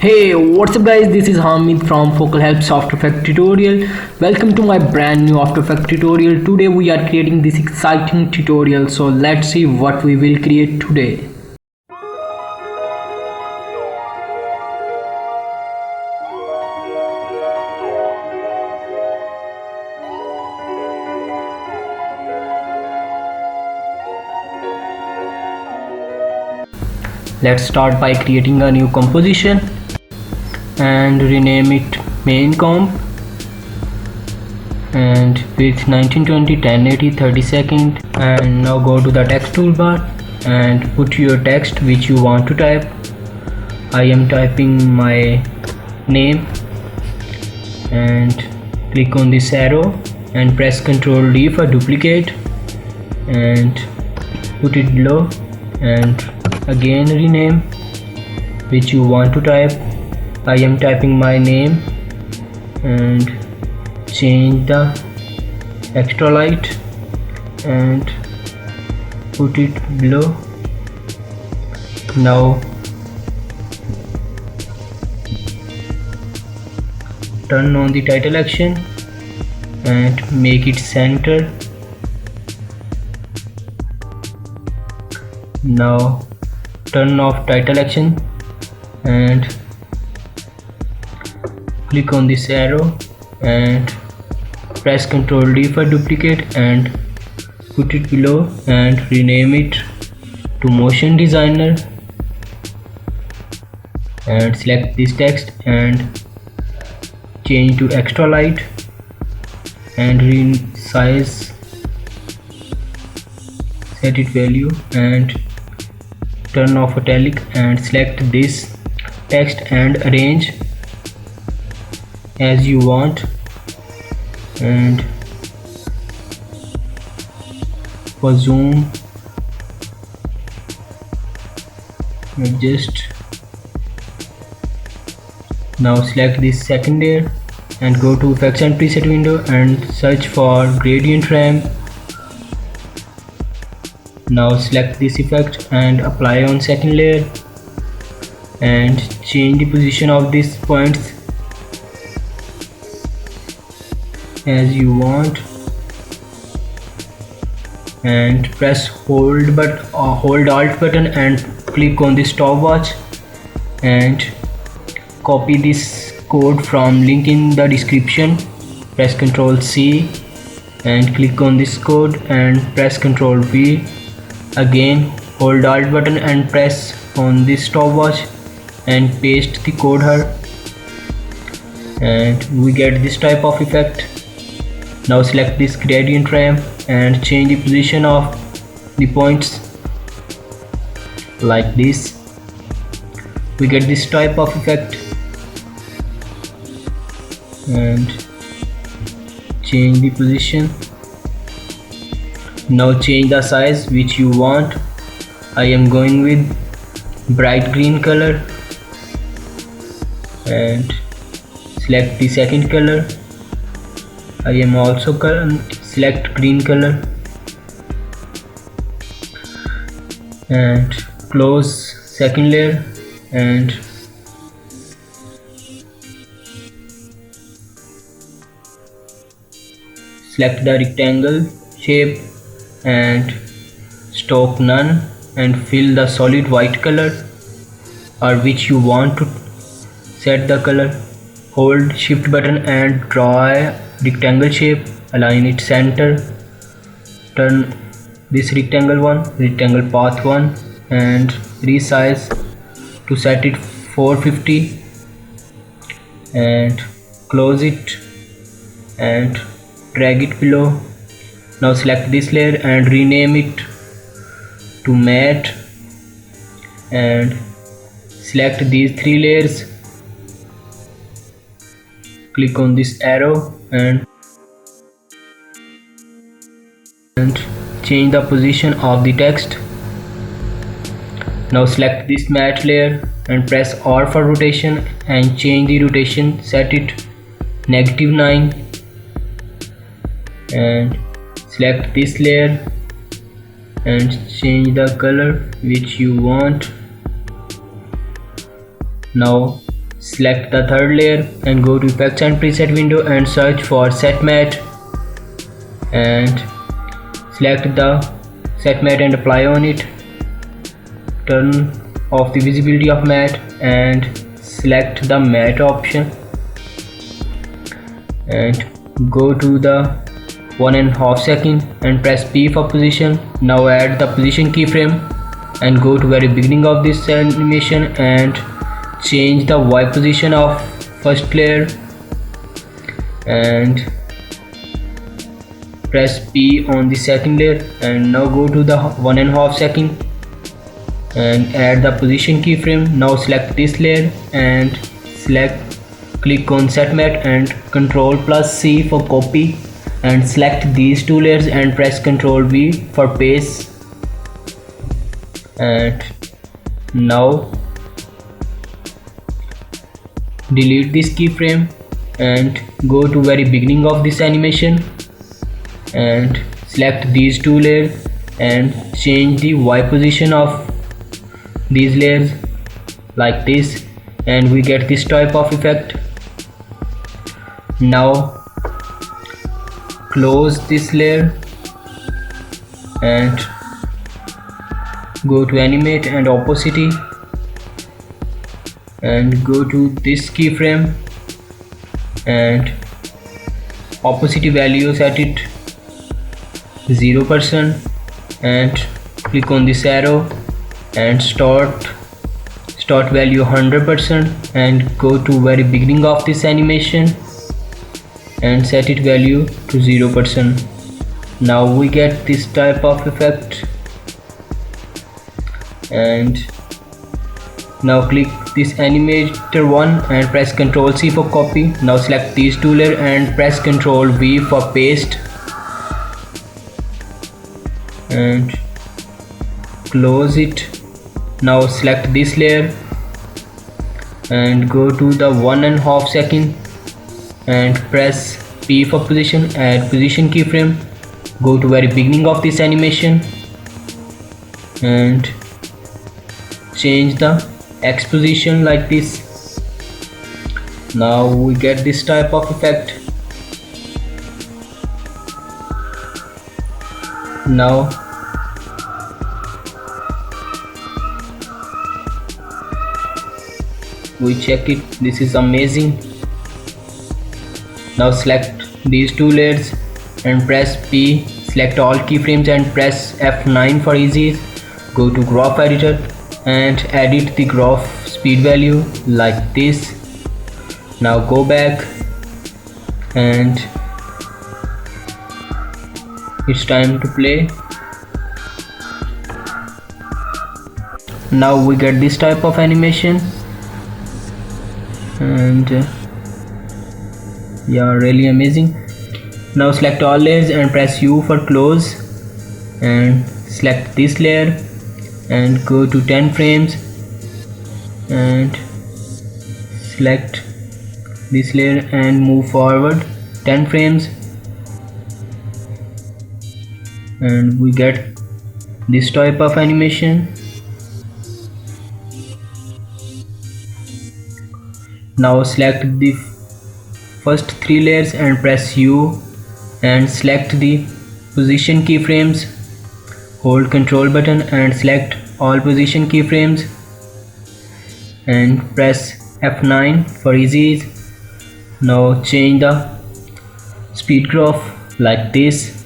Hey, what's up guys, this is Hamid from Focal Helps After Effects tutorial. Welcome to my brand new After Effects tutorial. Today we are creating this exciting tutorial, so let's see what we will create today. Let's start by creating a new composition and rename it main comp and with 1920 1080 30 second. And now go to the text toolbar and put your text which you want to type. I am typing my name and click on this arrow and press Ctrl D for duplicate and put it below and again rename which you want to type. I am typing my name and change the extra light and put it below. Now turn on the title action and make it center. Now turn off title action and click on this arrow and press Ctrl D for duplicate and put it below and rename it to Motion Designer and select this text and change to extra light and resize, set it value and turn off italic and select this text and arrange as you want. And for zoom adjust. Now select this second layer and go to effects and preset window and search for gradient ramp. Now select this effect and apply on second layer and change the position of these points as you want and press hold alt button and click on the stopwatch and copy this code from link in the description. Press Ctrl C and click on this code and press Ctrl V. Again hold alt button and press on this stopwatch and paste the code here and we get this type of effect. Now select this gradient ramp and change the position of the points like this. We get this type of effect and change the position. Now change the size which you want. I am going with bright green color and select the second color. I am also select green color and close second layer and select the rectangle shape and stroke none and fill the solid white color or which you want to set the color. Hold shift button and draw a rectangle shape, align it center, turn this rectangle path 1 and resize to set it 450 and close it and drag it below. Now select this layer and rename it to matte and select these 3 layers. Click on this arrow and change the position of the text. Now select this matte layer and press R for rotation and change the rotation, set it -9 and select this layer and change the color which you want. Now select the third layer and go to effects and preset window and search for set matte and select the set matte and apply on it. Turn off the visibility of matte and select the matte option and go to the 1.5 second and press P for position. Now add the position keyframe and go to very beginning of this animation and change the Y position of first layer and press P on the second layer and now go to the 1.5 second and add the position keyframe. Now select this layer and click on set matte and Ctrl+C for copy and select these two layers and press Ctrl V for paste. And now delete this keyframe and go to very beginning of this animation and select these two layers and change the Y position of these layers like this and we get this type of effect. Now close this layer and go to animate and opacity and go to this keyframe and opacity value set it 0% and click on this arrow and start value 100% and go to very beginning of this animation and set it value to 0%. Now we get this type of effect and now click this animator one and press Ctrl C for copy. Now select these two layers and press Ctrl V for paste and close it. Now select this layer and go to the 1.5 second and press P for position, add position keyframe, go to very beginning of this animation and change the X position like this. Now we get this type of effect. Now we check it, this is amazing. Now select these two layers and press P, select all keyframes and press F9 for easy. Go to graph editor and edit the graph speed value like this. Now go back and it's time to play. Now we get this type of animation and yeah, really amazing. Now select all layers and press U for close and select this layer and go to 10 frames and select this layer and move forward 10 frames and we get this type of animation. Now select the first three layers and press U and select the position keyframes, hold Ctrl button and select all position keyframes and press F9 for easy. Now change the speed graph like this.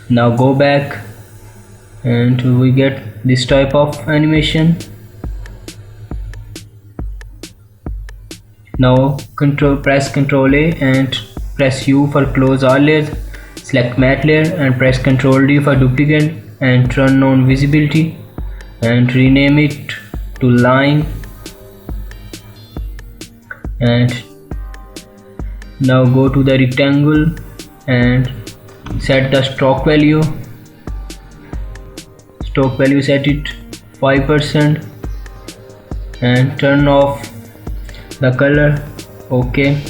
Now go back and we get this type of animation. Now press Ctrl A and press U for close all layers. Select matte layer and press Ctrl D for duplicate and turn on visibility and rename it to line. And now go to the rectangle and set the stroke value. Stroke value set it 5% and turn off the color. OK.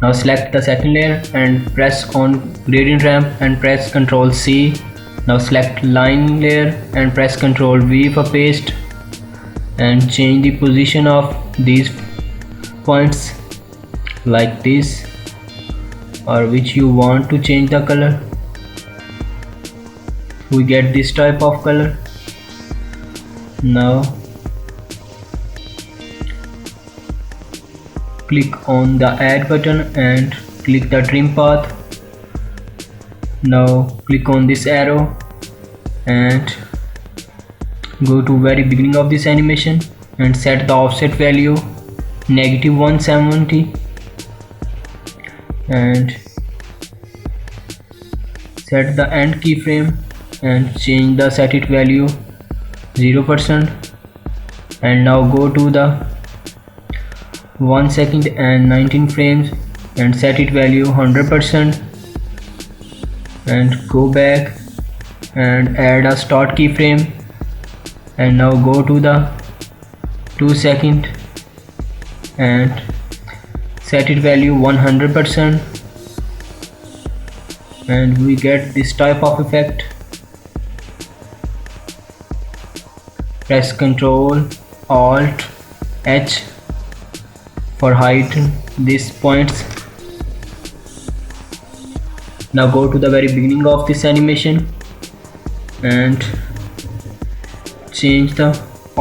Now select the second layer and press on gradient ramp and press Ctrl C. Now select line layer and press Ctrl V for paste and change the position of these points like this, or which you want to change the color. We get this type of color. Now click on the add button and click the trim path. Now click on this arrow and go to very beginning of this animation and set the offset value -170 and set the end keyframe and change the set it value 0%, and now go to the 1 second and 19 frames and set it value 100% and go back and add a start keyframe and now go to the 2 second and set it value 100% and we get this type of effect. Press Ctrl Alt H for heighten these points. Now go to the very beginning of this animation and change the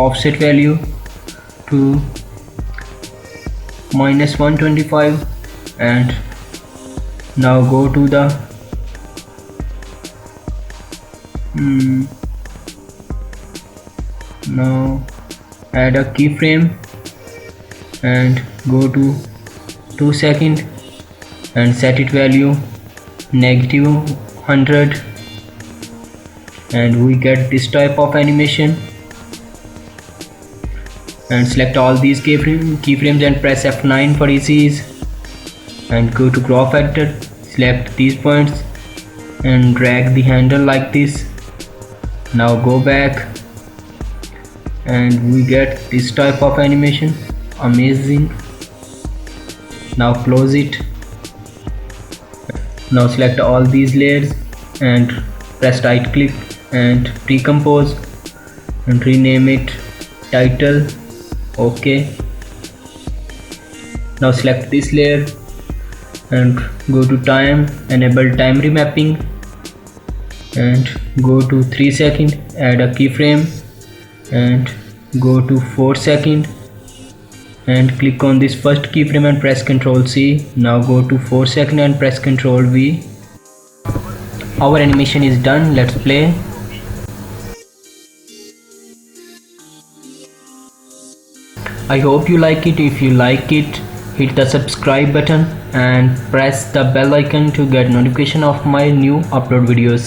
offset value to -125 and now go to the now add a keyframe and go to 2 second and set it value -100 and we get this type of animation. And select all these keyframes and press F9 for easy ease and go to crop factor, select these points and drag the handle like this. Now go back and we get this type of animation. Amazing. Now close it. Now select all these layers and press right click and recompose and rename it title. OK. Now select this layer and go to time, enable time remapping and go to 3 second, add a keyframe and go to 4 second and click on this first keyframe and press Ctrl C. Now go to 4 second and press Ctrl V. Our animation is done. Let's play. I hope you like it. If you like it, hit the subscribe button and press the bell icon to get notification of my new upload videos.